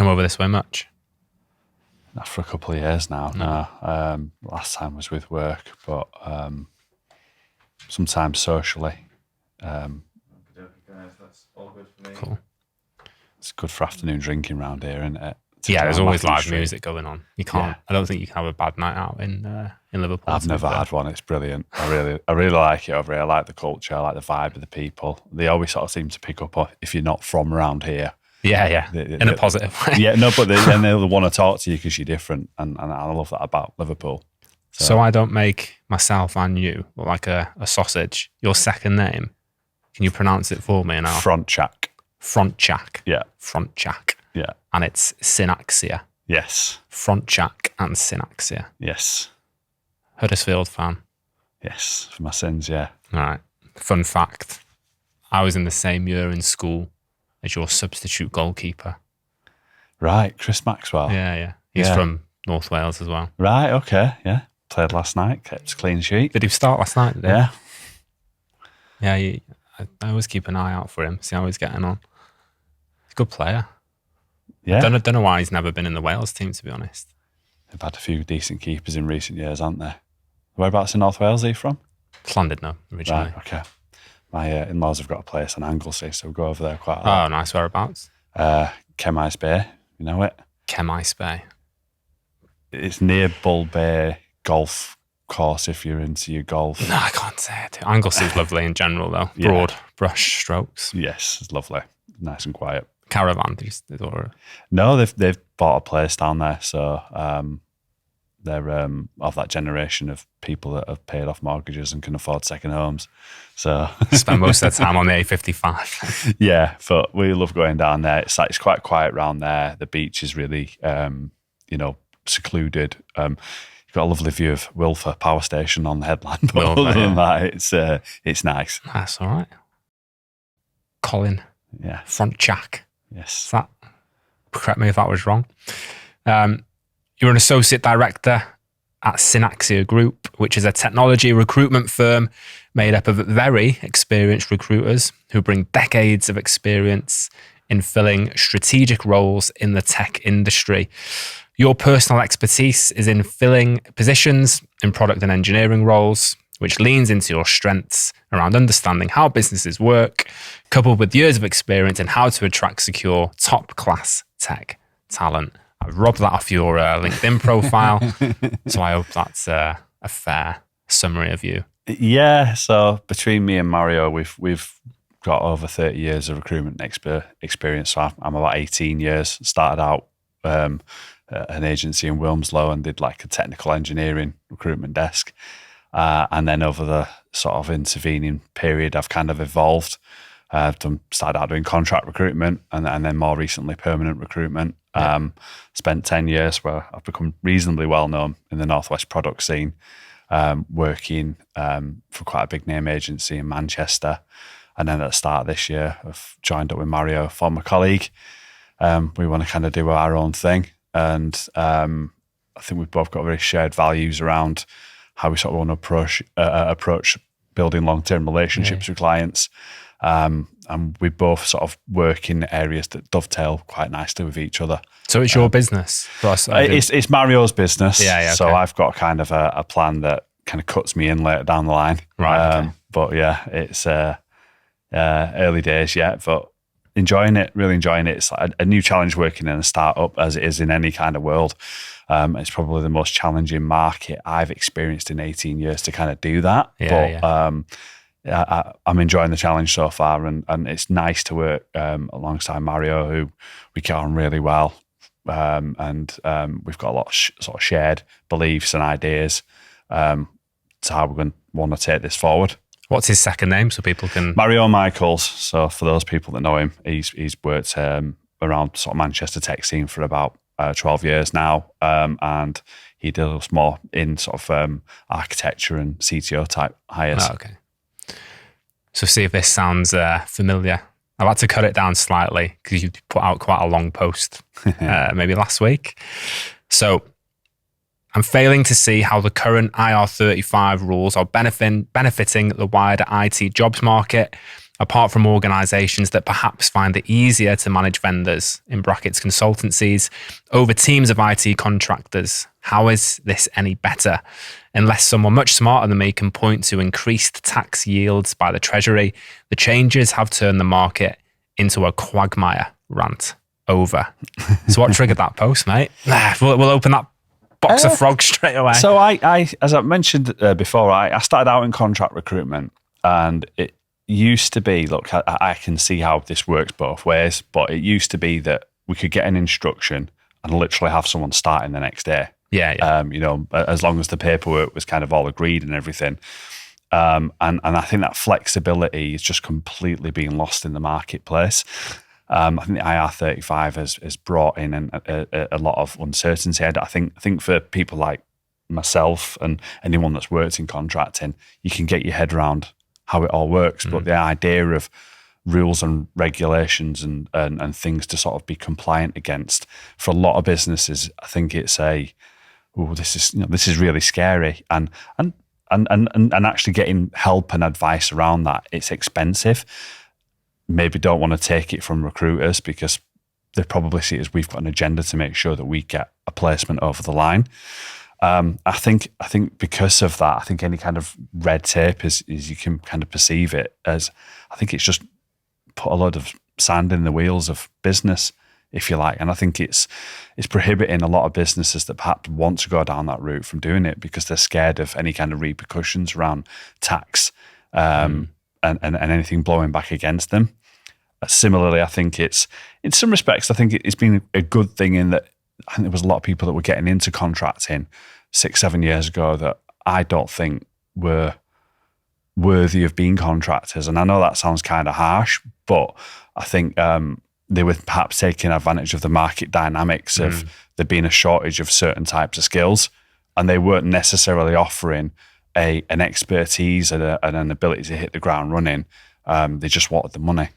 come over this way much? Not for a couple of years now. No. Last time was with work, but sometimes socially. That's all good for me. Cool. It's good for afternoon drinking round here, isn't it? Yeah, there's always live Street. music going on. You can't. I don't think you can have a bad night out in Liverpool. I've never had one. It's brilliant. I really like it over here. I like the culture. I like the vibe of the people. They always sort of seem to pick up on if you're not from around here. Yeah. In a positive way. Yeah, no, but they'll want to talk to you because you're different, and I love that about Liverpool. So I don't make myself and you look like a sausage. Your second name, can you pronounce it for me? And Frontczak. Frontczak. Yeah. Frontczak. Yeah. And it's Synaxia. Yes. Frontczak and Synaxia. Yes. Huddersfield fan. Yes. For my sins, yeah. All right. Fun fact. I was in the same year in school as your substitute goalkeeper. Right. Chris Maxwell. Yeah. He's from North Wales as well. Right. Okay. Yeah. Played last night. Kept a clean sheet. Did he start last night? Did he? Yeah. Yeah. I always keep an eye out for him, see how he's getting on. He's a good player. Yeah. Don't know why he's never been in the Wales team, to be honest. They've had a few decent keepers in recent years, haven't they? Whereabouts in North Wales are you from? Llandudno, originally. Right, okay. My in-laws have got a place in Anglesey, so we go over there quite a lot. Oh, nice. Whereabouts? Chemise Bay, you know it? Chemise Bay. It's near Bull Bay Golf Course if you're into your golf. No, I can't say it. Anglesey's lovely in general, though. Yeah. Broad brush strokes. Yes, it's lovely. Nice and quiet. Caravan. No, they've bought a place down there, so they're of that generation of people that have paid off mortgages and can afford second homes. So spend most of their time on the A55. Yeah, but we love going down there. It's quite quiet around there. The beach is really secluded. You've got a lovely view of Wilfer Power Station on the headland. But other than that, it's nice. That's all right. Colin Frontczak. Yes. Correct me if that was wrong. You're an associate director at Synaxia Group, which is a technology recruitment firm made up of very experienced recruiters who bring decades of experience in filling strategic roles in the tech industry. Your personal expertise is in filling positions in product and engineering roles, which leans into your strengths around understanding how businesses work, coupled with years of experience in how to attract secure top-class tech talent. I've robbed that off your LinkedIn profile, so I hope that's a fair summary of you. Yeah, so between me and Mario, we've got over 30 years of recruitment experience. So I'm about 18 years. Started out an agency in Wilmslow and did like a technical engineering recruitment desk. And then over the sort of intervening period, I've kind of evolved. Started out doing contract recruitment and then more recently permanent recruitment. Spent 10 years where I've become reasonably well known in the Northwest product scene, working for quite a big name agency in Manchester. And then at the start of this year, I've joined up with Mario, a former colleague. We want to kind of do our own thing. And I think we've both got very shared values around how we sort of want to approach building long-term relationships with clients. And we both sort of work in areas that dovetail quite nicely with each other. So it's your business? It's Mario's business. Yeah, okay. So I've got kind of a plan that kind of cuts me in later down the line. Right. Okay. But yeah, it's early days yet, but enjoying it, really enjoying it. It's like a new challenge working in a startup, as it is in any kind of world. It's probably the most challenging market I've experienced in 18 years to kind of do that. I'm enjoying the challenge so far, and it's nice to work alongside Mario, who we get on really well. And we've got a lot of sort of shared beliefs and ideas to how we're going to want to take this forward. What's his second name so people can... Mario Michaels. So for those people that know him, he's worked around sort of Manchester tech scene for about 12 years now. And he deals more in sort of architecture and CTO type hires. Oh, okay. So see if this sounds familiar. I've had to cut it down slightly because you put out quite a long post maybe last week. So I'm failing to see how the current IR35 rules are benefiting the wider IT jobs market. apart from organizations that perhaps find it easier to manage vendors, in brackets consultancies, over teams of IT contractors. How is this any better? Unless someone much smarter than me can point to increased tax yields by the Treasury, the changes have turned the market into a quagmire. Rant over. So what triggered that post, mate? We'll open that box of frogs straight away. So I as I mentioned before, I started out in contract recruitment, and it used to be, look, I can see how this works both ways, but it used to be that we could get an instruction and literally have someone starting the next day. Yeah. As long as the paperwork was kind of all agreed and everything. And I think that flexibility is just completely being lost in the marketplace. I think the IR35 has brought in a lot of uncertainty. I think for people like myself and anyone that's worked in contracting, you can get your head around how it all works. But the idea of rules and regulations and things to sort of be compliant against, for a lot of businesses, I think it's this is really scary. And actually getting help and advice around that, it's expensive. Maybe don't want to take it from recruiters because they probably see it as we've got an agenda to make sure that we get a placement over the line. I think because of that, I think any kind of red tape is you can kind of perceive it as, I think it's just put a load of sand in the wheels of business, if you like. And I think it's prohibiting a lot of businesses that perhaps want to go down that route from doing it because they're scared of any kind of repercussions around tax and anything blowing back against them. Similarly, I think it's, in some respects, I think it's been a good thing in that I think there was a lot of people that were getting into contracting 6-7 years ago that I don't think were worthy of being contractors. And I know that sounds kind of harsh, but I think they were perhaps taking advantage of the market dynamics of there being a shortage of certain types of skills, and they weren't necessarily offering an expertise and an ability to hit the ground running. They just wanted the money.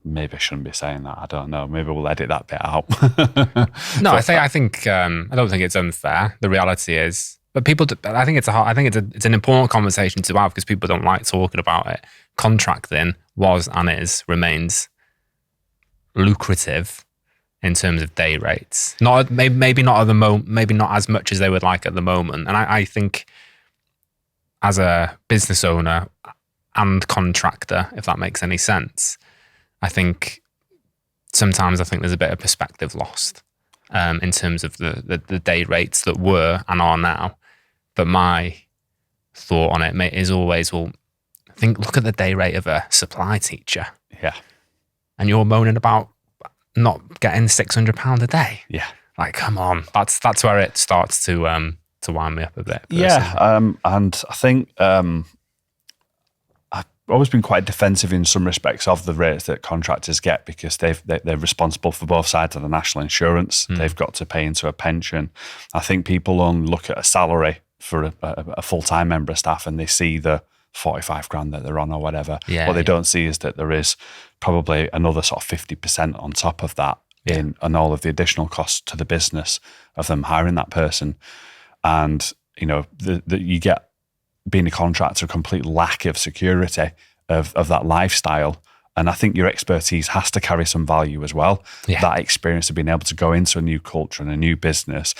Maybe I shouldn't be saying that. I don't know. Maybe we'll edit that bit out. No, I think I don't think it's unfair. The reality is, but people, I think it's an important conversation to have because people don't like talking about it. Contracting was and remains lucrative in terms of day rates. Maybe not at the moment, maybe not as much as they would like at the moment. And I think as a business owner and contractor, if that makes any sense, I think sometimes there's a bit of perspective lost in terms of the day rates that were and are now. But my thought on it is always, look at the day rate of a supply teacher. Yeah. And you're moaning about not getting £600 a day. Yeah. Like, come on. That's where it starts to wind me up a bit. Personally. Yeah. And I think I've always been quite defensive in some respects of the rates that contractors get because they're responsible for both sides of the national insurance. They've got to pay into a pension. I think people only look at a salary for a full-time member of staff and they see the 45 grand that they're on or whatever. Yeah, what they don't see is that there is probably another sort of 50% on top of that in all of the additional costs to the business of them hiring that person. And, you get, being a contractor, a complete lack of security of that lifestyle. And I think your expertise has to carry some value as well. Yeah. That experience of being able to go into a new culture and a new business,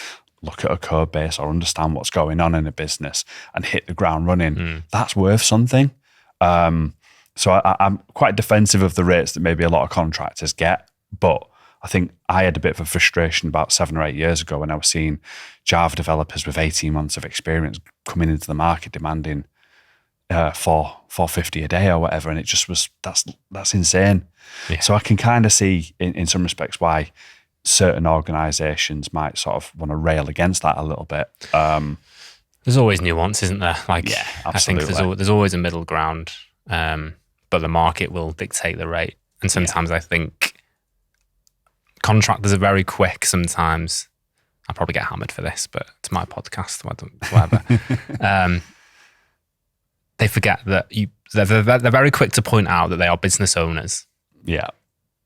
look at a code base or understand what's going on in a business and hit the ground running, that's worth something. So I'm quite defensive of the rates that maybe a lot of contractors get, but I think I had a bit of a frustration about 7 or 8 years ago when I was seeing Java developers with 18 months of experience coming into the market demanding $450 a day or whatever, and it just was that's insane. Yeah. So I can kind of see in some respects why certain organisations might sort of want to rail against that a little bit. There's always nuance, isn't there? Like, yeah, absolutely. I think there's always a middle ground, but the market will dictate the rate. And sometimes I think contractors are very quick sometimes. I'll probably get hammered for this, but it's my podcast, whatever. They forget that they're very quick to point out that they are business owners. Yeah.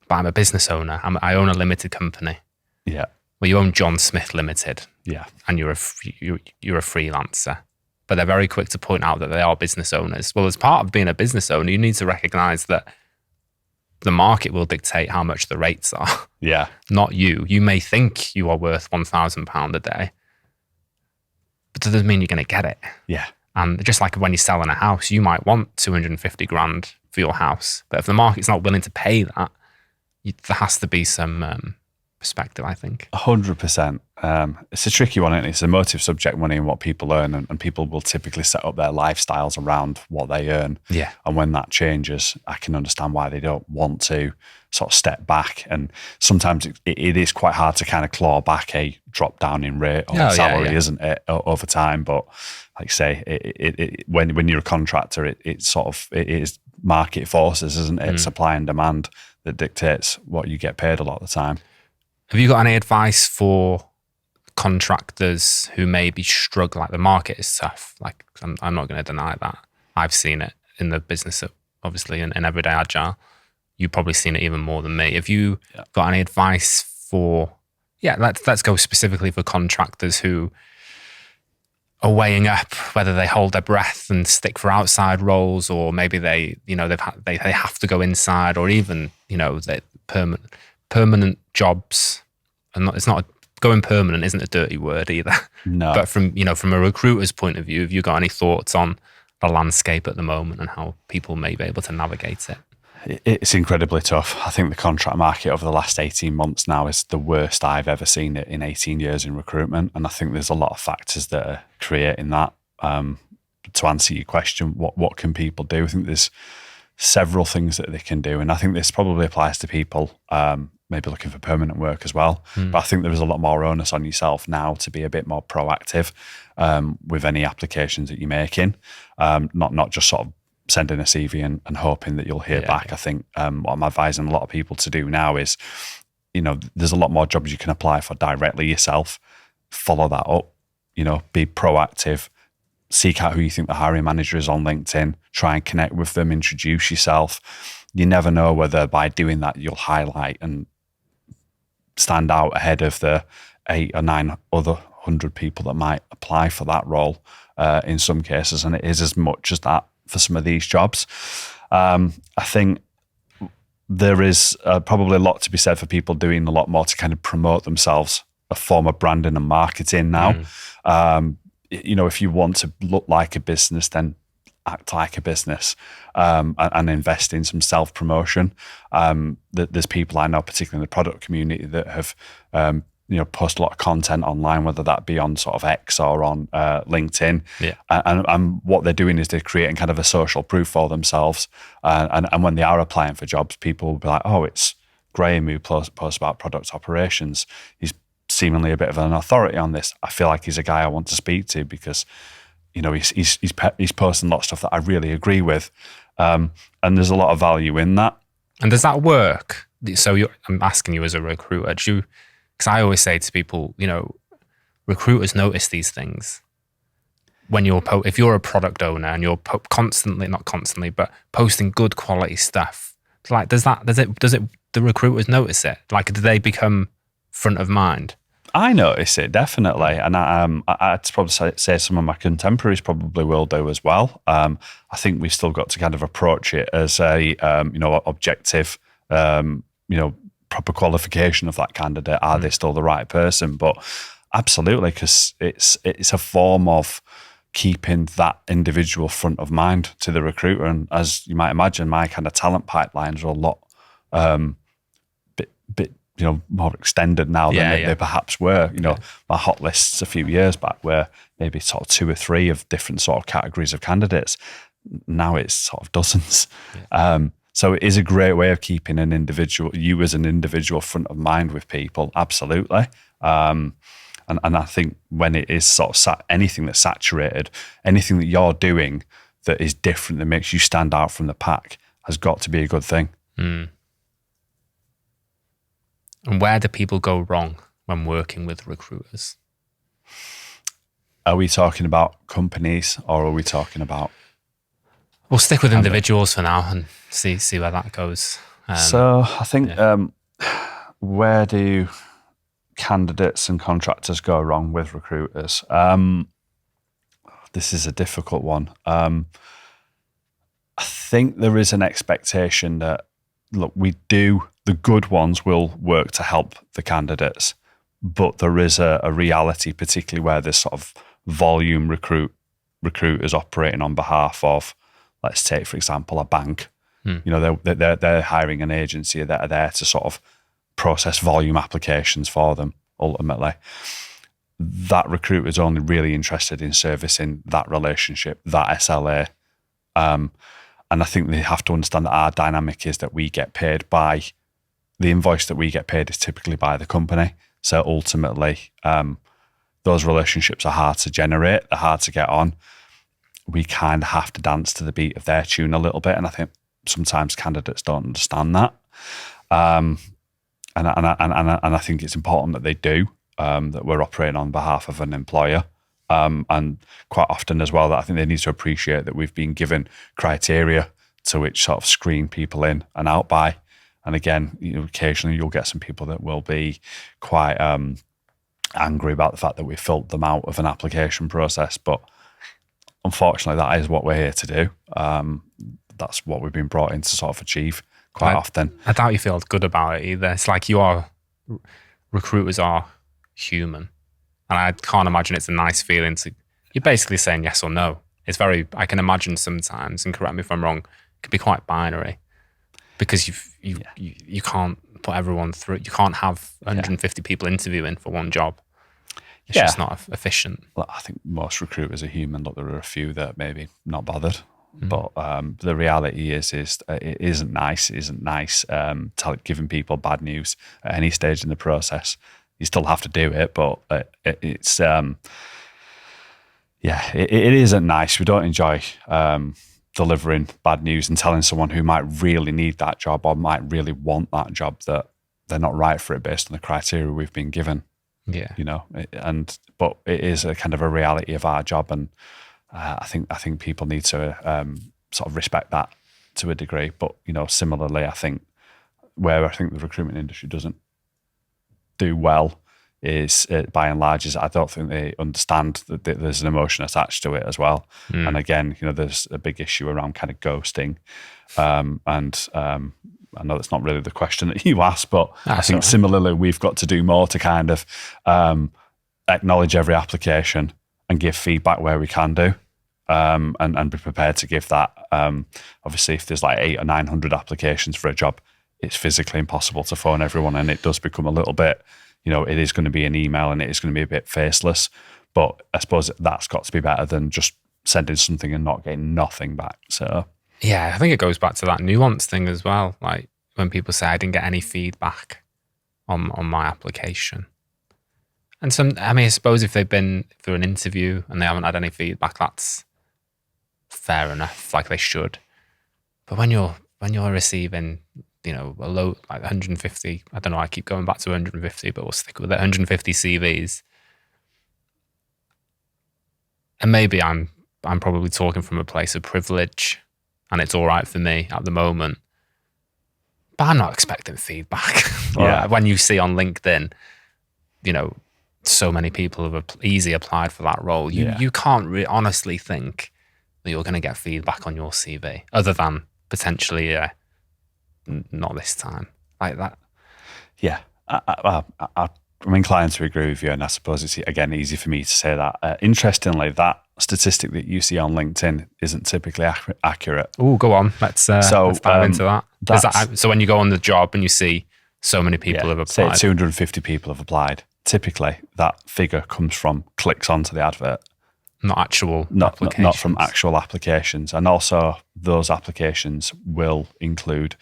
But I'm a business owner. I own a limited company. Yeah. Well, you own John Smith Limited. Yeah. And you're a freelancer. but they're very quick to point out that they are business owners. Well, as part of being a business owner, you need to recognize that the market will dictate how much the rates are. Yeah. Not you. You may think you are worth £1,000 a day, but that doesn't mean you're going to get it. Yeah. And just like when you're selling a house, you might want 250 grand for your house. But if the market's not willing to pay that, there has to be some perspective, I think. 100%. It's a tricky one, isn't it? It's a motive subject money and what people earn, and people will typically set up their lifestyles around what they earn. Yeah. And when that changes, I can understand why they don't want to sort of step back. And sometimes it is quite hard to kind of claw back a drop down in rate or salary, isn't it, over time? But like I say, when you're a contractor, it is market forces, isn't it? Supply and demand that dictates what you get paid a lot of the time. Have you got any advice for contractors who maybe struggle? Like, the market is tough. Like, I'm not going to deny that. I've seen it in the business, obviously, in everyday Agile. You've probably seen it even more than me. Have you got any advice for, let's go specifically for contractors who are weighing up whether they hold their breath and stick for outside roles, or maybe they have to go inside, or even, they permanent jobs. And it's not going permanent isn't a dirty word either. No. But from a recruiter's point of view, have you got any thoughts on the landscape at the moment and how people may be able to navigate it? It's incredibly tough. I think the contract market over the last 18 months now is the worst I've ever seen it in 18 years in recruitment. And I think there's a lot of factors that are creating that. To answer your question, what can people do? I think there's several things that they can do. And I think this probably applies to people maybe looking for permanent work as well. But I think there is a lot more onus on yourself now to be a bit more proactive with any applications that you're making, not just sort of sending a CV and hoping that you'll hear back. I think what I'm advising a lot of people to do now is, there's a lot more jobs you can apply for directly yourself. Follow that up, be proactive, seek out who you think the hiring manager is on LinkedIn, try and connect with them, introduce yourself. You never know whether by doing that you'll highlight and stand out ahead of the 8 or 9 other 100 people that might apply for that role in some cases. And it is as much as that for some of these jobs. I think there is probably a lot to be said for people doing a lot more to kind of promote themselves, a form of branding and marketing now. If you want to look like a business, then act like a business and invest in some self-promotion. There's people I know, particularly in the product community, that have post a lot of content online, whether that be on sort of X or on LinkedIn. And what they're doing is they're creating kind of a social proof for themselves. And when they are applying for jobs, people will be like, oh, it's Graham who posts about product operations. He's seemingly a bit of an authority on this. I feel like he's a guy I want to speak to because, he's posting a lot of stuff that I really agree with. And there's a lot of value in that. And does that work? So I'm asking you as a recruiter, because I always say to people, recruiters notice these things. When if you're a product owner and you're not constantly, but posting good quality stuff, like does the recruiters notice it? Like, do they become front of mind? I notice it, definitely. And I'd probably say some of my contemporaries probably will do as well. I think we've still got to kind of approach it as a, objective, proper qualification of that candidate. Are they still the right person? But absolutely, because it's a form of keeping that individual front of mind to the recruiter. And as you might imagine, my kind of talent pipelines are a lot bit more extended now than they perhaps were. My hot lists a few years back were maybe sort of 2 or 3 of different sort of categories of candidates. Now it's sort of dozens. So it is a great way of keeping you as an individual front of mind with people. Absolutely. And I think when it is sort of anything that's saturated, anything that you're doing that is different, that makes you stand out from the pack, has got to be a good thing. And where do people go wrong when working with recruiters? Are we talking about companies or are we talking about... We'll stick with individuals for now and see where that goes. So I think where do This is a difficult one. I think there is an expectation that, look, the good ones will work to help the candidates, but there is a reality, particularly where there's sort of volume recruiters operating on behalf of, let's take, for example, a bank. You know, they're hiring an agency that are there to sort of process volume applications for them, ultimately. That recruiter is only really interested in servicing that relationship, that SLA. And I think they have to understand that our dynamic is that we get paid by, the invoice that we get paid is typically by the company. So ultimately, those relationships are hard to generate, they're hard to get on. We kind of have to dance to the beat of their tune a little bit. And I think sometimes candidates don't understand that. And I think it's important that they do. That we're operating on behalf of an employer. And quite often as well, that I think they need to appreciate that we've been given criteria to which sort of screen people in and out by. And again, you know, occasionally you'll get some people that will be quite angry about the fact that we filled them out of an application process. But unfortunately, that is what we're here to do. That's what we've been brought in to sort of achieve quite often. I doubt you feel good about it either. It's like recruiters are human, and I can't imagine it's a nice feeling to, you're basically saying yes or no. It's very, I can imagine sometimes, and correct me if I'm wrong, it can be quite binary, because you can't put everyone through, you can't have 150 people interviewing for one job. It's just not efficient. Well, I think most recruiters are human. Look, there are a few that are maybe not bothered, but the reality is it isn't nice. It isn't nice giving people bad news at any stage in the process. You still have to do it, but it's it isn't nice. We don't enjoy delivering bad news and telling someone who might really need that job or might really want that job that they're not right for it based on the criteria we've been given. Yeah, you know, but it is a kind of a reality of our job, and I think people need to sort of respect that to a degree. But you know, similarly, I think the recruitment industry doesn't do well is by and large is I don't think they understand that there's an emotion attached to it as well. And again, you know, there's a big issue around kind of ghosting, and I know that's not really the question that you asked, but I think similarly we've got to do more to kind of acknowledge every application and give feedback where we can do, and be prepared to give that. Obviously, if there's like 800 or 900 applications for a job, it's physically impossible to phone everyone, and it does become a little bit, you know, it is going to be an email and it is going to be a bit faceless. But I suppose that's got to be better than just sending something and not getting nothing back. So yeah, I think it goes back to that nuance thing as well. Like when people say I didn't get any feedback on my application, and I suppose if they've been through an interview and they haven't had any feedback, that's fair enough. Like they should. But when you're receiving, you know, a low, like 150, I don't know, I keep going back to 150, but we'll stick with it, 150 CVs. And maybe I'm probably talking from a place of privilege and it's all right for me at the moment. But I'm not expecting feedback. When you see on LinkedIn, you know, so many people have easily applied for that role. You can't honestly think that you're going to get feedback on your CV other than potentially not this time, like that. Yeah, I'm inclined to agree with you, and I suppose it's again easy for me to say that. Interestingly, that statistic that you see on LinkedIn isn't typically accurate. Oh, go on. Let's dive into that. So when you go on the job and you see so many people have applied, say 250 people have applied. Typically, that figure comes from clicks onto the advert. Not actual applications. Not from actual applications. And also those applications will include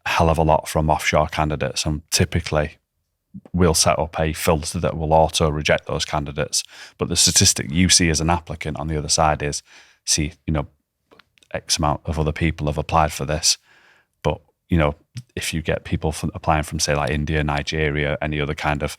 a hell of a lot from offshore candidates, and typically we'll set up a filter that will auto reject those candidates. But the statistic you see as an applicant on the other side is, see, you know, X amount of other people have applied for this. But, you know, if you get people applying from, say, like India, Nigeria, any other kind of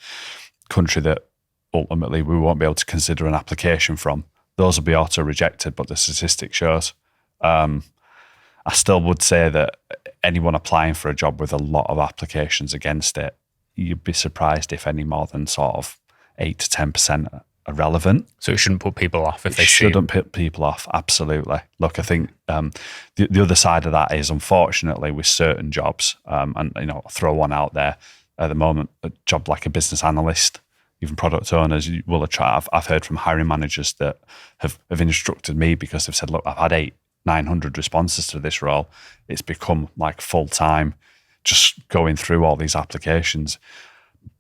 country that ultimately we won't be able to consider an application from, those will be auto rejected, but the statistic shows. I still would say that anyone applying for a job with a lot of applications against it, you'd be surprised if any more than sort of 8 to 10% irrelevant. So it shouldn't put people off if they shouldn't put people off. Absolutely. Look, I think the other side of that is, unfortunately, with certain jobs, and I'll throw one out there at the moment, a job like a business analyst, even product owners, you will attract. I've heard from hiring managers that have instructed me because they've said, look, I've had 900 responses to this role. It's become like full time, just going through all these applications.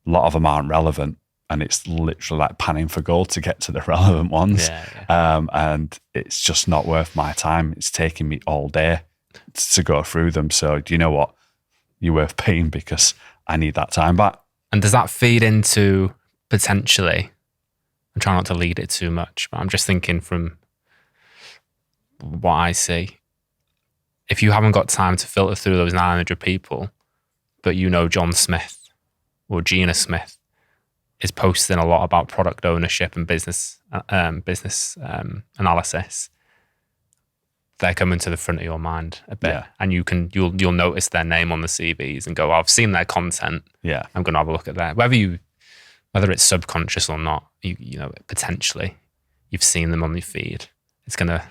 A lot of them aren't relevant. And it's literally like panning for gold to get to the relevant ones. And it's just not worth my time. It's taking me all day to go through them. So do you know what? You're worth paying because I need that time back. And does that feed into potentially, I'm trying not to lead it too much, but I'm just thinking from what I see, if you haven't got time to filter through those 900 people, but John Smith or Gina Smith is posting a lot about product ownership and business analysis, they're coming to the front of your mind a bit, and you'll notice their name on the CVs and go, I've seen their content. Yeah, I'm going to have a look at that. Whether it's subconscious or not, potentially you've seen them on your feed. It's not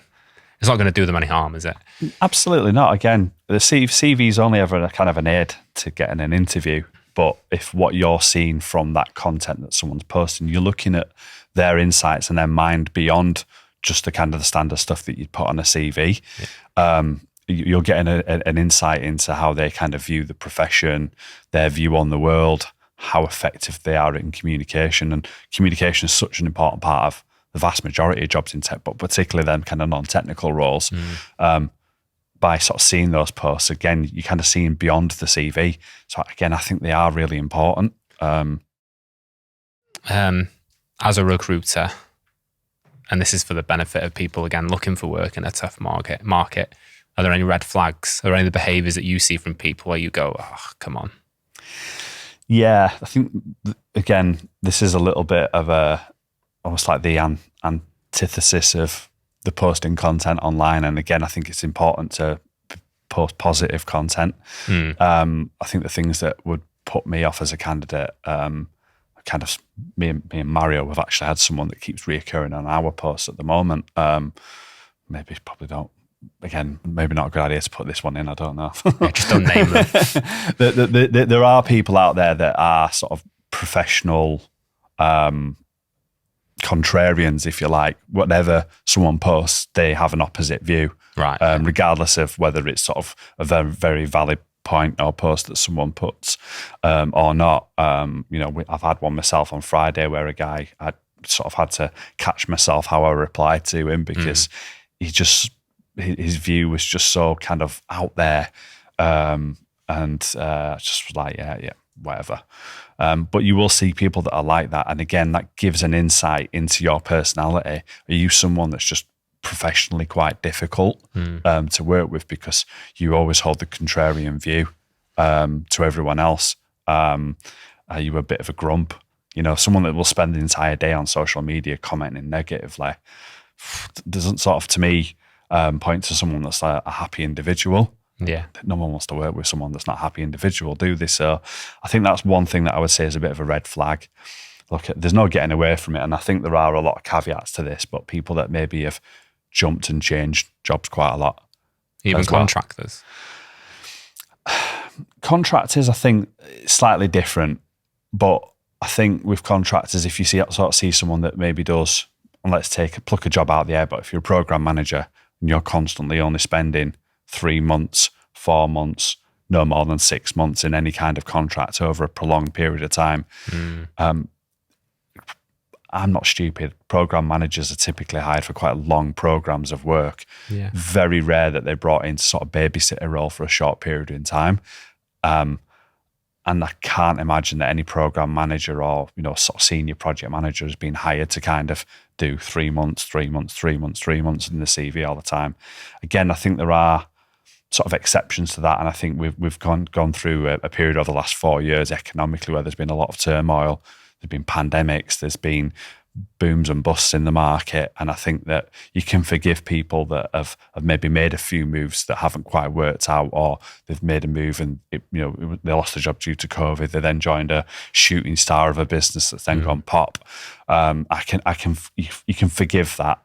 going to do them any harm, is it? Absolutely not. Again, the CV is only ever a kind of an aid to getting an interview. But if what you're seeing from that content that someone's posting, you're looking at their insights and their mind beyond just the kind of the standard stuff that you'd put on a CV, you're getting an insight into how they kind of view the profession, their view on the world, how effective they are in communication. And communication is such an important part of the vast majority of jobs in tech, but particularly them kind of non-technical roles. By sort of seeing those posts, again, you're kind of seeing beyond the CV. So again, I think they are really important. As a recruiter, and this is for the benefit of people, again, looking for work in a tough market, are there any red flags? Are there any behaviours that you see from people where you go, oh, come on? Yeah, I think, again, this is a little bit of almost like the antithesis of the posting content online. And again, I think it's important to post positive content. I think the things that would put me off as a candidate, me and Mario have actually had someone that keeps reoccurring on our posts at the moment. Maybe probably don't. Again, maybe not a good idea to put this one in. I don't know. Just don't name them. There are people out there that are sort of professional contrarians, if you like. Whatever someone posts, they have an opposite view, right? Regardless of whether it's sort of a very, very valid point or post that someone puts or not. I've had one myself on Friday where a guy, I sort of had to catch myself how I replied to him because his view was just so kind of out there, and just was like, yeah, whatever. But you will see people that are like that. And again, that gives an insight into your personality. Are you someone that's just professionally quite difficult to work with because you always hold the contrarian view to everyone else? Are you a bit of a grump? Someone that will spend the entire day on social media commenting negatively doesn't sort of, to me, point to someone that's a happy individual. Yeah. No one wants to work with someone that's not a happy individual, do they? So I think that's one thing that I would say is a bit of a red flag. Look, there's no getting away from it. And I think there are a lot of caveats to this, but people that maybe have jumped and changed jobs quite a lot. Even contractors? Contractors, I think, slightly different. But I think with contractors, if you see someone that maybe does, and let's pluck a job out of the air, but if you're a program manager and you're constantly only spending 3 months, 4 months, no more than 6 months in any kind of contract over a prolonged period of time. I'm not stupid. Program managers are typically hired for quite long programs of work. Yeah. Very rare that they're brought in to sort of babysit a role for a short period in time. And I can't imagine that any program manager or, sort of senior project manager has been hired to kind of do 3 months, 3 months, 3 months, 3 months in the CV all the time. Again, I think there are sort of exceptions to that. And I think we've gone through a period over the last 4 years economically where there's been a lot of turmoil. There's been pandemics. There's been booms and busts in the market. And I think that you can forgive people that have maybe made a few moves that haven't quite worked out, or they've made a move and they lost a job due to COVID. They then joined a shooting star of a business that's then gone pop. You can forgive that.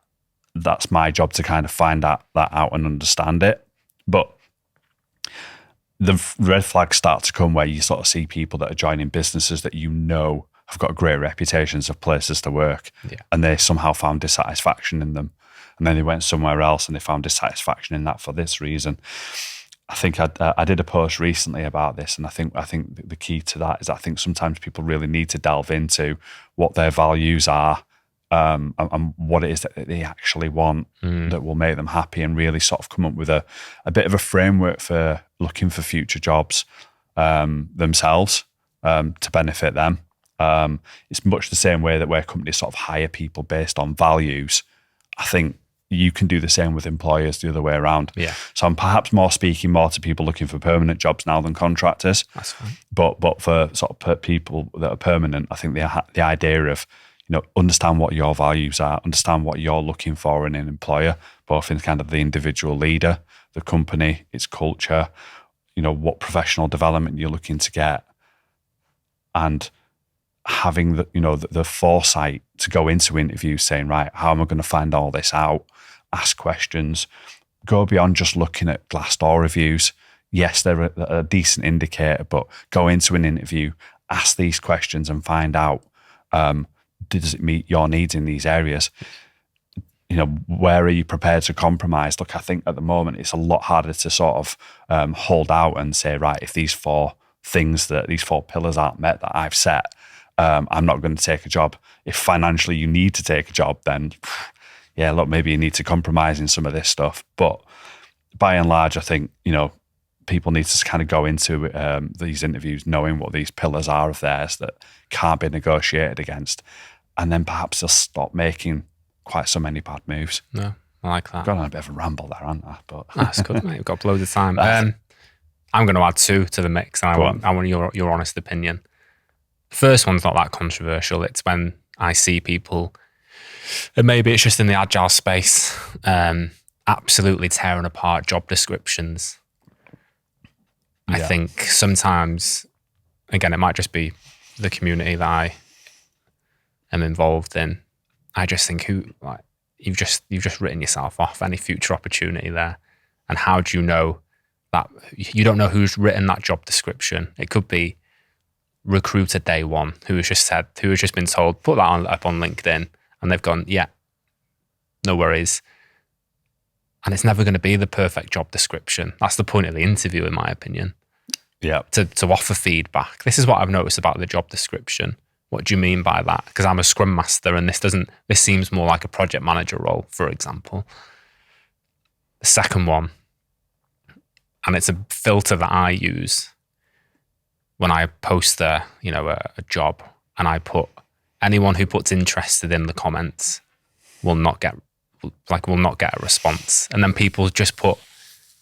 That's my job to kind of find that out and understand it. But the red flags start to come where you sort of see people that are joining businesses that have got great reputations of places to work, and they somehow found dissatisfaction in them. And then they went somewhere else and they found dissatisfaction in that for this reason. I think I did a post recently about this, and I think the key to that is I think sometimes people really need to delve into what their values are, and what it is that they actually want that will make them happy, and really sort of come up with a bit of a framework for looking for future jobs themselves to benefit them. It's much the same way that where companies sort of hire people based on values. I think you can do the same with employers the other way around. Yeah. So I'm perhaps speaking more to people looking for permanent jobs now than contractors. That's fine. But for sort of people that are permanent, I think the idea of, understand what your values are, understand what you're looking for in an employer, both in kind of the individual leader, the company, its culture, what professional development you're looking to get, and having the foresight to go into interviews saying, right, how am I going to find all this out? Ask questions, go beyond just looking at Glassdoor reviews. Yes, they're a decent indicator, but go into an interview, ask these questions and find out, does it meet your needs in these areas? Where are you prepared to compromise? Look, I think at the moment it's a lot harder to sort of hold out and say, right, if these four pillars aren't met that I've set, I'm not going to take a job. If financially you need to take a job, then yeah, look, maybe you need to compromise in some of this stuff. But by and large, I think, people need to kind of go into these interviews knowing what these pillars are of theirs that can't be negotiated against. And then perhaps they'll stop making quite so many bad moves. No, I like that. I've gone on a bit of a ramble there, haven't I? But that's good, mate. We've got loads of time. I'm going to add two to the mix, and I want your honest opinion. First one's not that controversial. It's when I see people, and maybe it's just in the agile space, absolutely tearing apart job descriptions. Yeah. I think sometimes, again, it might just be the community that I am involved in. I just think you've just written yourself off any future opportunity there. And how do you know that you don't know who's written that job description? It could be recruiter day one who has just been told, put that up on LinkedIn, and they've gone, yeah, no worries. And it's never going to be the perfect job description. That's the point of the interview, in my opinion. Yeah. To offer feedback. This is what I've noticed about the job description. What do you mean by that? Because I'm a scrum master, and this seems more like a project manager role, for example. The second one, and it's a filter that I use when I post a job, and I put anyone who puts interested in the comments will not get a response. And then people just put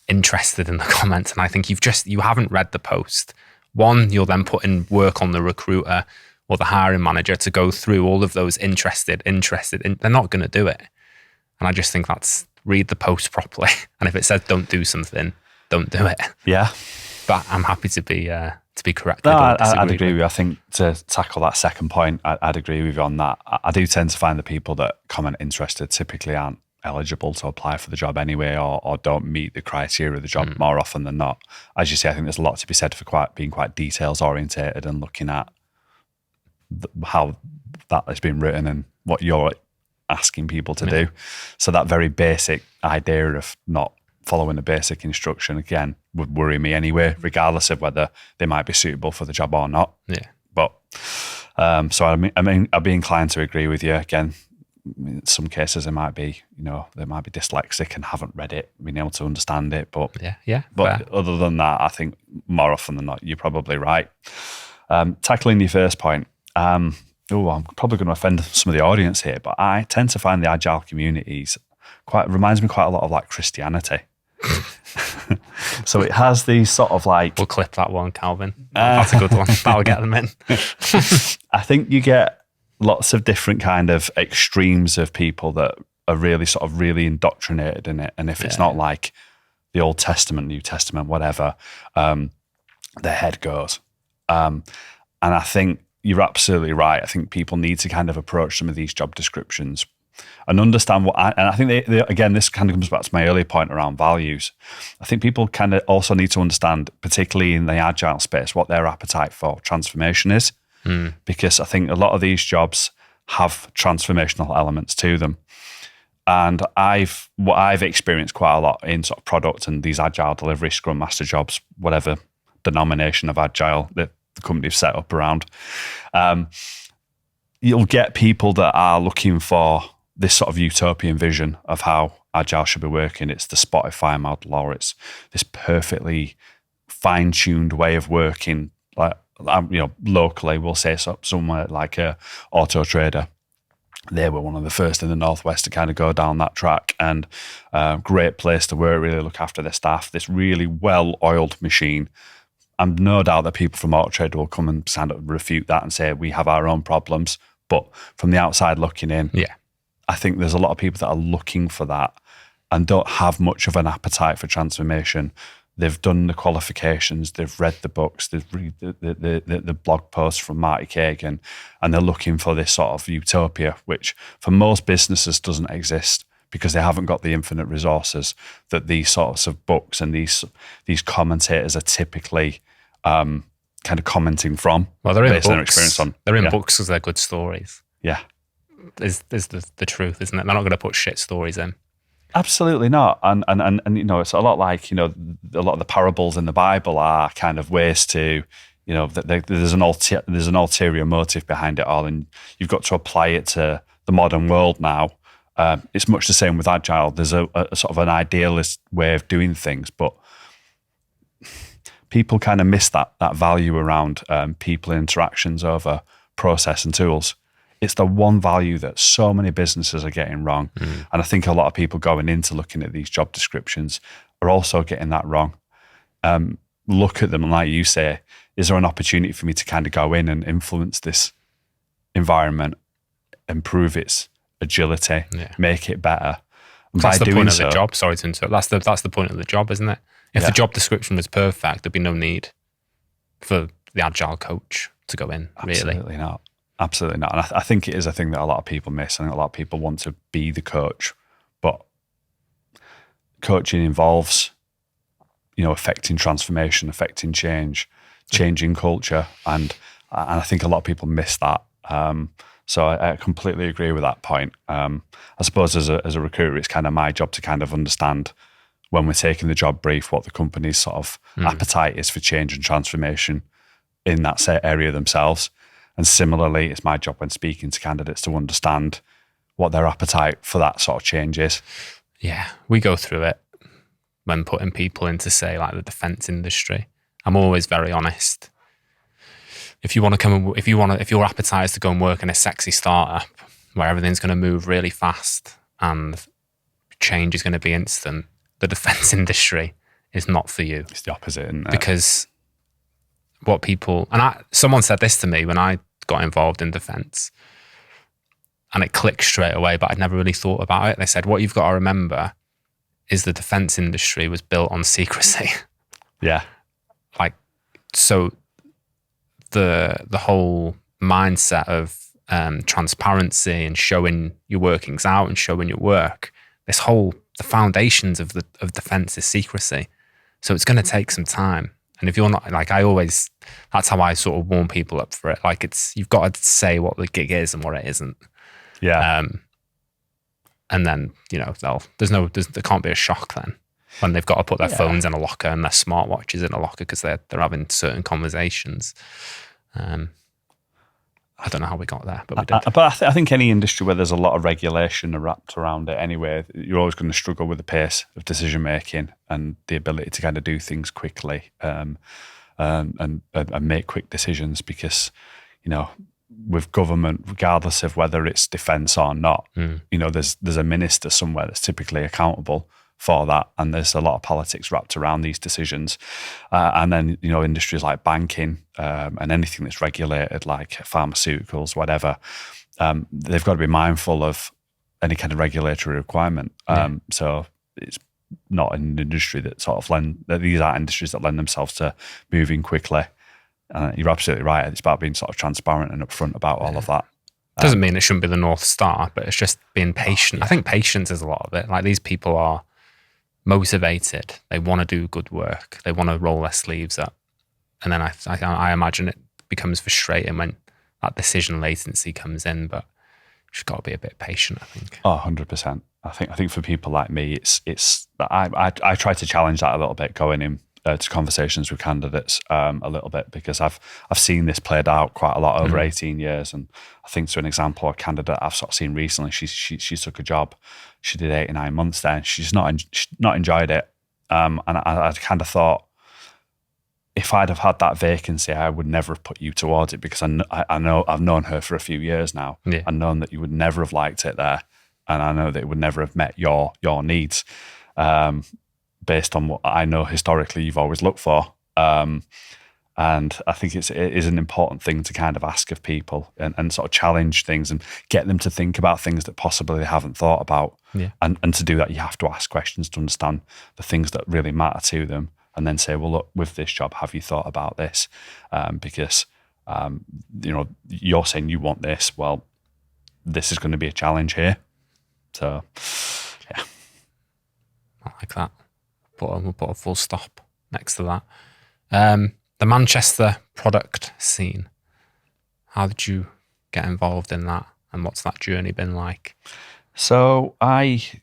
interested in the comments, and I think you haven't read the post. One, you'll then put in work on the recruiter or the hiring manager to go through all of those interested. They're not going to do it. And I just think read the post properly. And if it says don't do something, don't do it. Yeah. But I'm happy to be corrected. No, I'd agree with you. I think to tackle that second point, I'd agree with you on that. I do tend to find the people that comment interested typically aren't eligible to apply for the job anyway, or don't meet the criteria of the job more often than not. As you say, I think there's a lot to be said for being quite details orientated and looking at how that has been written and what you're asking people to do. So that very basic idea of not following a basic instruction, again, would worry me anyway, regardless of whether they might be suitable for the job or not. Yeah. But so I mean, I'd be inclined to agree with you. Again, in some cases they might be dyslexic and haven't read it, been able to understand it. But yeah. But fair. Other than that, I think more often than not, you're probably right. Tackling your first point. I'm probably going to offend some of the audience here, but I tend to find the Agile communities reminds me quite a lot of like Christianity. So it has these sort of like... We'll clip that one, Calvin. That's a good one. That'll get them in. I think you get lots of different kind of extremes of people that are really indoctrinated in it. And if it's not like the Old Testament, New Testament, whatever, their head goes. And I think you're absolutely right. I think people need to kind of approach some of these job descriptions and understand and I think again, this kind of comes back to my earlier point around values. I think people kind of also need to understand, particularly in the agile space, what their appetite for transformation is. Because I think a lot of these jobs have transformational elements to them. And what I've experienced quite a lot in sort of product and these agile delivery, Scrum Master jobs, whatever denomination of agile that the company's set up around, you'll get people that are looking for this sort of utopian vision of how agile should be working. It's the Spotify model, or it's this perfectly fine-tuned way of working. Like, locally, we'll say somewhere like a Auto Trader. They were one of the first in the Northwest to kind of go down that track, and great place to work, really look after their staff, this really well-oiled machine. And no doubt that people from Auto Trader will come and stand up and refute that and say, we have our own problems. But from the outside looking in, I think there's a lot of people that are looking for that and don't have much of an appetite for transformation. They've done the qualifications, they've read the books, they've read the blog posts from Marty Kagan, and they're looking for this sort of utopia, which for most businesses doesn't exist because they haven't got the infinite resources that these sorts of books and these commentators are typically kind of commenting from. Well, they're in based books. on their experience on. They're in books because they're good stories. Yeah. Is the truth, isn't it? They're not going to put shit stories in. Absolutely not. And it's a lot like, a lot of the parables in the Bible are kind of ways to, there's an ulterior motive behind it all, and you've got to apply it to the modern world now. It's much the same with Agile. There's a sort of an idealist way of doing things, but people kind of miss that value around people interactions over process and tools. It's the one value that so many businesses are getting wrong. And I think a lot of people going into looking at these job descriptions are also getting that wrong. Look at them and, like you say, is there an opportunity for me to kind of go in and influence this environment, improve its agility, make it better? And that's the point of the job. Sorry to interrupt. That's the point of the job, isn't it? If the job description was perfect, there'd be no need for the agile coach to go in, really. Absolutely not. Absolutely not. And I think it is a thing that a lot of people miss. I think a lot of people want to be the coach, but coaching involves, affecting transformation, affecting change, changing culture. And I think a lot of people miss that. So I completely agree with that point. I suppose as a recruiter, it's kind of my job to kind of understand when we're taking the job brief, what the company's sort of appetite is for change and transformation in that set area themselves. And similarly, it's my job when speaking to candidates to understand what their appetite for that sort of change is. Yeah, we go through it when putting people into, say, like the defense industry. I'm always very honest. If you want to come, if your appetite is to go and work in a sexy startup where everything's going to move really fast and change is going to be instant, the defense industry is not for you. It's the opposite, isn't it? Because what people, and someone said this to me when I got involved in defense, and it clicked straight away, but I'd never really thought about it. They said, what you've got to remember is the defense industry was built on secrecy. Yeah. So the whole mindset of transparency and showing your workings out and showing your work, the foundations of defense is secrecy. So it's going to take some time. And if you're not, that's how I sort of warm people up for it. You've got to say what the gig is and what it isn't. Yeah. And then, there can't be a shock then when they've got to put their phones in a locker and their smartwatches in a locker because they're having certain conversations. I don't know how we got there, but we did. But I think any industry where there's a lot of regulation wrapped around it anyway, you're always going to struggle with the pace of decision making and the ability to kind of do things quickly and make quick decisions because, with government, regardless of whether it's defence or not, there's a minister somewhere that's typically accountable for that, and there's a lot of politics wrapped around these decisions. And then, industries like banking and anything that's regulated, like pharmaceuticals, whatever, they've got to be mindful of any kind of regulatory requirement. So it's not an industry that these are industries that lend themselves to moving quickly. You're absolutely right. It's about being sort of transparent and upfront about all of that. Doesn't mean it shouldn't be the North Star, but it's just being patient. I think patience is a lot of it. Like, these people are motivated. They want to do good work. They want to roll their sleeves up. And then I imagine it becomes frustrating when that decision latency comes in, but you've just got to be a bit patient, I think. Oh, 100%. I think for people like me, I try to challenge that a little bit going in to conversations with candidates a little bit, because I've seen this played out quite a lot over 18 years. And I think, to an example, a candidate I've sort of seen recently, she took a job, she did 8 or 9 months there, and she's not enjoyed it. And I kind of thought, if I'd have had that vacancy, I would never have put you towards it, because I know I've known her for a few years now. Yeah. I've known that you would never have liked it there, and I know that it would never have met your needs, based on what I know historically you've always looked for. And I think it is an important thing to kind of ask of people and sort of challenge things and get them to think about things that possibly they haven't thought about. Yeah. And to do that, you have to ask questions to understand the things that really matter to them, and then say, well, look, with this job, have you thought about this? Because you're saying you want this. Well, this is going to be a challenge here. So, yeah. I like that. We'll put a full stop next to that. The Manchester product scene. How did you get involved in that, and what's that journey been like? So I've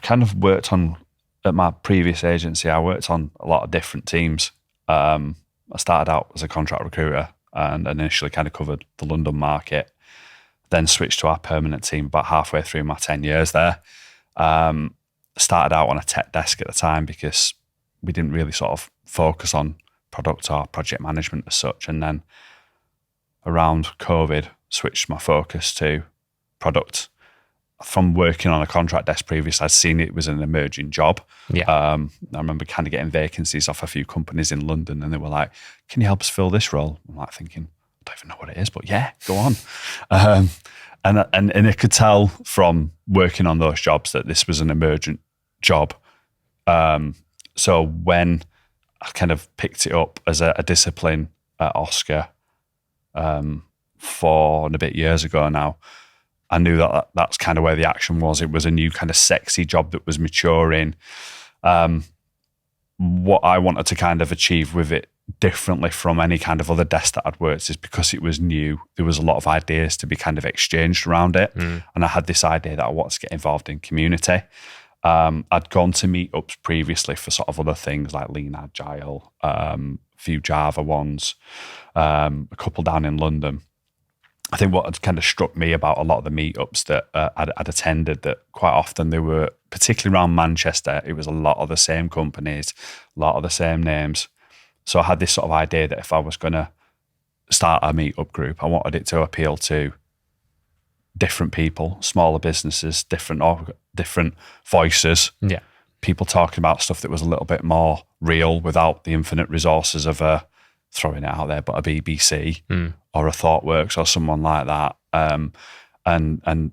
kind of worked on, at my previous agency, I worked on a lot of different teams. I started out as a contract recruiter and initially kind of covered the London market, then switched to our permanent team about halfway through my 10 years there. Started out on a tech desk at the time because we didn't really sort of focus on product or project management as such. And then around COVID, switched my focus to product. From working on a contract desk previously, I'd seen it was an emerging job. Yeah. I remember kind of getting vacancies off a few companies in London, and they were like, can you help us fill this role? I'm like thinking, I don't even know what it is, but yeah, go on. And I could tell from working on those jobs that this was an emergent job. So when I kind of picked it up as a discipline at Oscar 4 and a bit years ago now, I knew that that's kind of where the action was. It was a new kind of sexy job that was maturing. What I wanted to kind of achieve with it differently from any kind of other desk that I'd worked is because it was new, there was a lot of ideas to be kind of exchanged around it. And I had this idea that I wanted to get involved in community. I'd gone to meetups previously for sort of other things like Lean Agile, a few Java ones, a couple down in London. I think what had kind of struck me about a lot of the meetups that I'd attended, that quite often they were, particularly around Manchester, it was a lot of the same companies, a lot of the same names. So I had this sort of idea that if I was going to start a meetup group, I wanted it to appeal to different people, smaller businesses, different voices, people talking about stuff that was a little bit more real without the infinite resources of throwing it out there, but a BBC or a ThoughtWorks or someone like that. And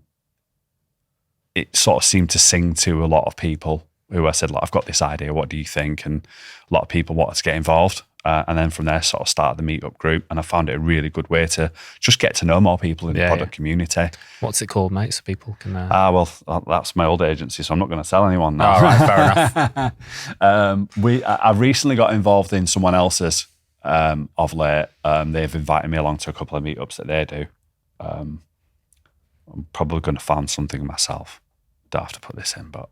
it sort of seemed to sing to a lot of people who I said, like, I've got this idea, what do you think? And a lot of people wanted to get involved. And then from there, sort of started the meetup group. And I found it a really good way to just get to know more people in the product community. What's it called, mate? So people can... Well, that's my old agency, so I'm not going to tell anyone now. All right, fair enough. I recently got involved in someone else's of late. They've invited me along to a couple of meetups that they do. I'm probably going to found something myself. Don't have to put this in, but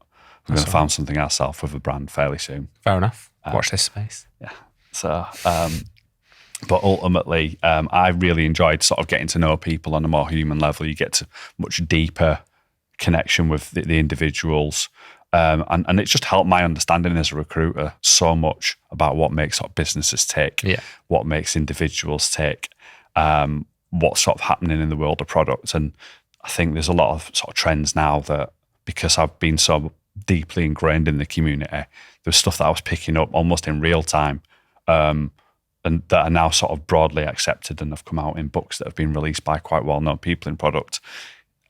I'm going to found something ourselves with a brand fairly soon. Fair enough. Watch this space. Yeah. So, but ultimately, I really enjoyed sort of getting to know people on a more human level. You get to much deeper connection with the individuals. And it just helped my understanding as a recruiter so much about what makes sort of businesses tick, what makes individuals tick, what's sort of happening in the world of products. And I think there's a lot of sort of trends now that, because I've been so deeply ingrained in the community, there's stuff that I was picking up almost in real time and that are now sort of broadly accepted and have come out in books that have been released by quite well-known people in product.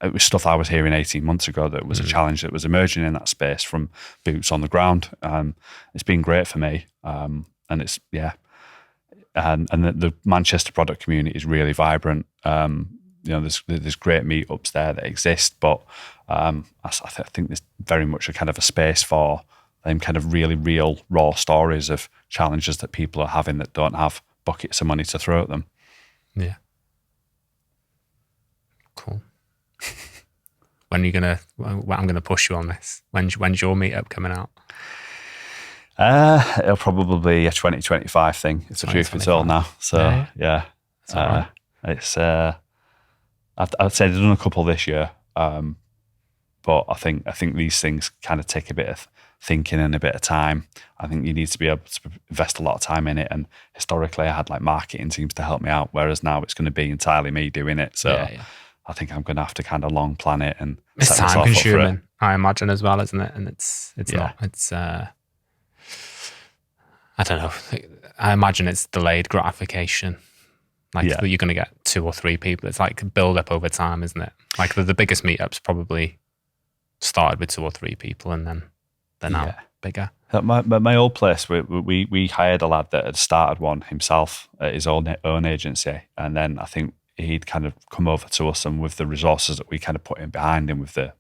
It was stuff I was hearing 18 months ago that was a challenge that was emerging in that space from boots on the ground. It's been great for me. And it's, and the Manchester product community is really vibrant. There's great meetups there that exist, but I think there's very much a kind of a space for them kind of really real, raw stories of challenges that people are having that don't have buckets of money to throw at them. Yeah. Cool. When are you gonna? I'm gonna push you on this. When's your meetup coming out? It'll probably be a 2025 thing. It's the truth be told now. So it's. I'd say they've done a couple this year, but I think these things kind of take a bit of thinking and a bit of time. I think you need to be able to invest a lot of time in it. And historically, I had like marketing teams to help me out, whereas now it's going to be entirely me doing it. So I think I'm going to have to kind of long plan it, and it's time consuming, I imagine, as well, isn't it? And it's not. It's I don't know. I imagine it's delayed gratification. Like you're going to get 2 or 3 people. It's like build up over time, isn't it? Like the biggest meetups probably started with 2 or 3 people, and then they're now bigger. At my old place, we hired a lad that had started one himself at his own agency, and then I think he'd kind of come over to us, and with the resources that we kind of put in behind him with the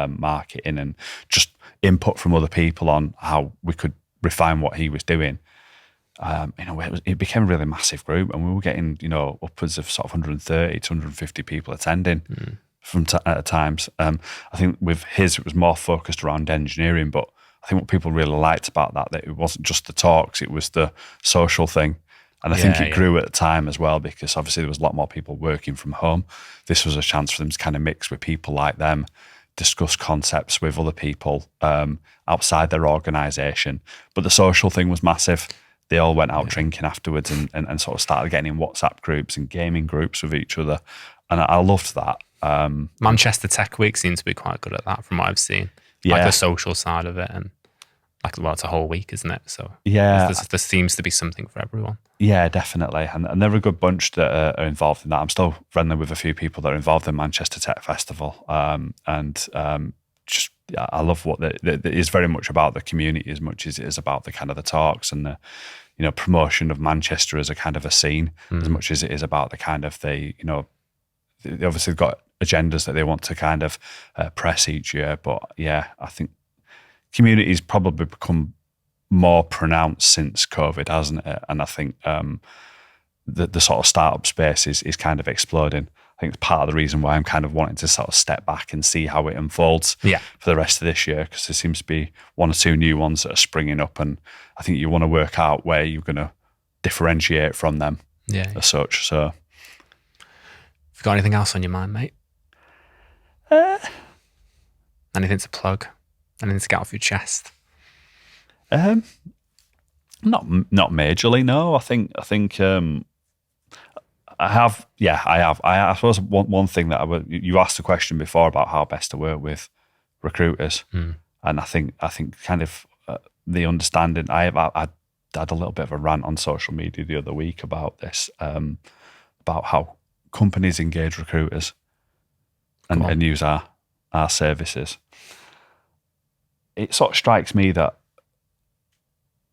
marketing and just input from other people on how we could refine what he was doing. It became a really massive group, and we were getting, upwards of sort of 130 to 150 people attending at times. I think with his, it was more focused around engineering, but I think what people really liked about that it wasn't just the talks, it was the social thing. And I think it grew at the time as well, because obviously there was a lot more people working from home. This was a chance for them to kind of mix with people like them, discuss concepts with other people outside their organisation. But the social thing was massive. They all went out drinking afterwards and sort of started getting in WhatsApp groups and gaming groups with each other. And I loved that. Manchester Tech Week seems to be quite good at that from what I've seen. Like the social side of it, and it's a whole week, isn't it? So there seems to be something for everyone. Yeah, definitely. And they're a good bunch that are involved in that. I'm still friendly with a few people that are involved in Manchester Tech Festival. I love what it is very much about the community as much as it is about the kind of the talks and the, promotion of Manchester as a kind of a scene, as much as it is about the kind of they obviously got agendas that they want to kind of press each year. But I think community's probably become more pronounced since COVID, hasn't it? And I think the sort of startup space is kind of exploding. I think it's part of the reason why I'm kind of wanting to sort of step back and see how it unfolds for the rest of this year, because there seems to be 1 or 2 new ones that are springing up, and I think you want to work out where you're going to differentiate from them as such. So, have you got anything else on your mind, mate? Anything to plug? Anything to get off your chest? Not majorly, no. I think I have. I suppose one thing that you asked a question before about how best to work with recruiters, and I think kind of the understanding. I had a little bit of a rant on social media the other week about this, about how companies engage recruiters and use our services. It sort of strikes me that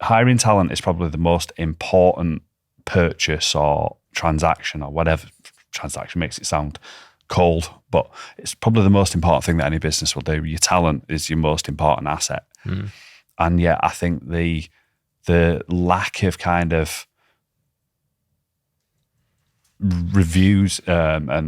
hiring talent is probably the most important purchase or transaction, or whatever. Transaction makes it sound cold, but it's probably the most important thing that any business will do. Your talent is your most important asset. And yet I think the lack of kind of reviews and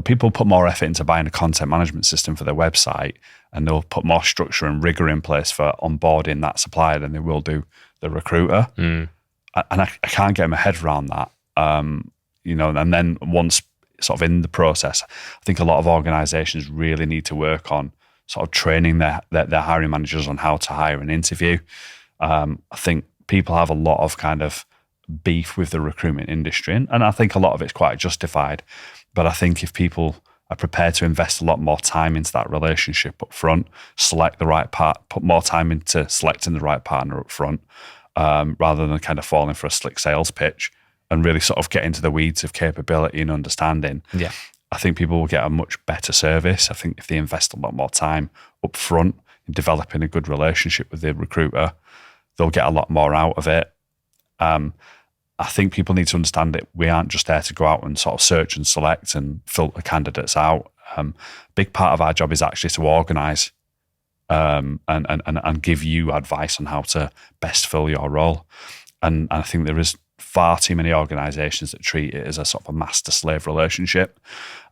people put more effort into buying a content management system for their website, and they'll put more structure and rigor in place for onboarding that supplier than they will do the recruiter. And I can't get my head around that. And then once sort of in the process, I think a lot of organizations really need to work on sort of training their hiring managers on how to hire and interview. I think people have a lot of kind of beef with the recruitment industry, and I think a lot of it's quite justified. But I think if people are prepared to invest a lot more time into that relationship up front, select the right part, put more time into selecting the right partner up front, rather than kind of falling for a slick sales pitch and really sort of get into the weeds of capability and understanding. Yeah. I think people will get a much better service. I think if they invest a lot more time up front in developing a good relationship with the recruiter, they'll get a lot more out of it. I think people need to understand that we aren't just there to go out and sort of search and select and filter candidates out. A big part of our job is actually to organise and give you advice on how to best fill your role. And I think there is far too many organisations that treat it as a sort of a master-slave relationship.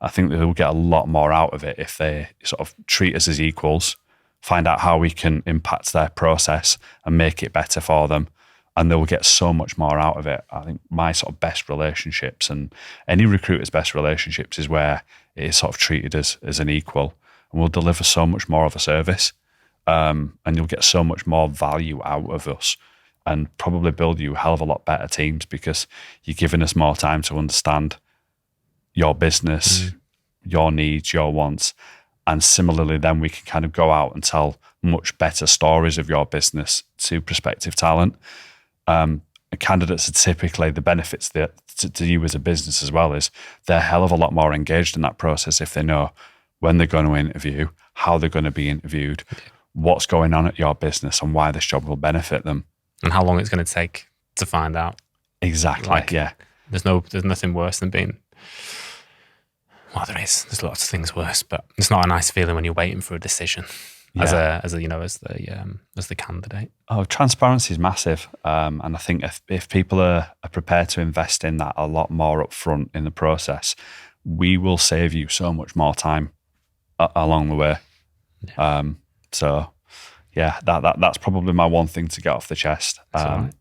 I think they will get a lot more out of it if they sort of treat us as equals, find out how we can impact their process and make it better for them. And they'll get so much more out of it. I think my sort of best relationships and any recruiter's best relationships is where it is sort of treated as an equal, and we'll deliver so much more of a service. And you'll get so much more value out of us and probably build you a hell of a lot better teams because you're giving us more time to understand your business, your needs, your wants. And similarly, then we can kind of go out and tell much better stories of your business to prospective talent. Candidates are typically, the benefits to you as a business as well is they're a hell of a lot more engaged in that process if they know when they're going to interview, how they're going to be interviewed, what's going on at your business and why this job will benefit them. And how long it's going to take to find out. Exactly, yeah. There's nothing worse than being, well, there's lots of things worse, but it's not a nice feeling when you're waiting for a decision. As the candidate. Oh, transparency is massive, and I think if people are prepared to invest in that a lot more up front in the process, we will save you so much more time along the way. Yeah. So, yeah, that's probably my one thing to get off the chest. Right.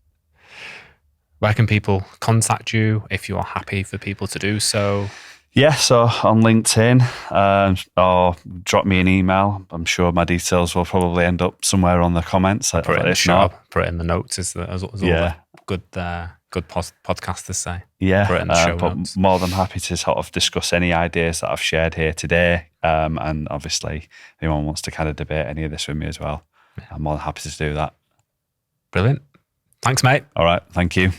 Where can people contact you if you're happy for people to do so? Yeah, so on LinkedIn or drop me an email. I'm sure my details will probably end up somewhere on the comments. Put it in the show, put it in the notes, as all the good podcasters say. Yeah, put it in the show notes. More than happy to sort of discuss any ideas that I've shared here today. And obviously, if anyone wants to kind of debate any of this with me as well, I'm more than happy to do that. Brilliant. Thanks, mate. All right, thank you.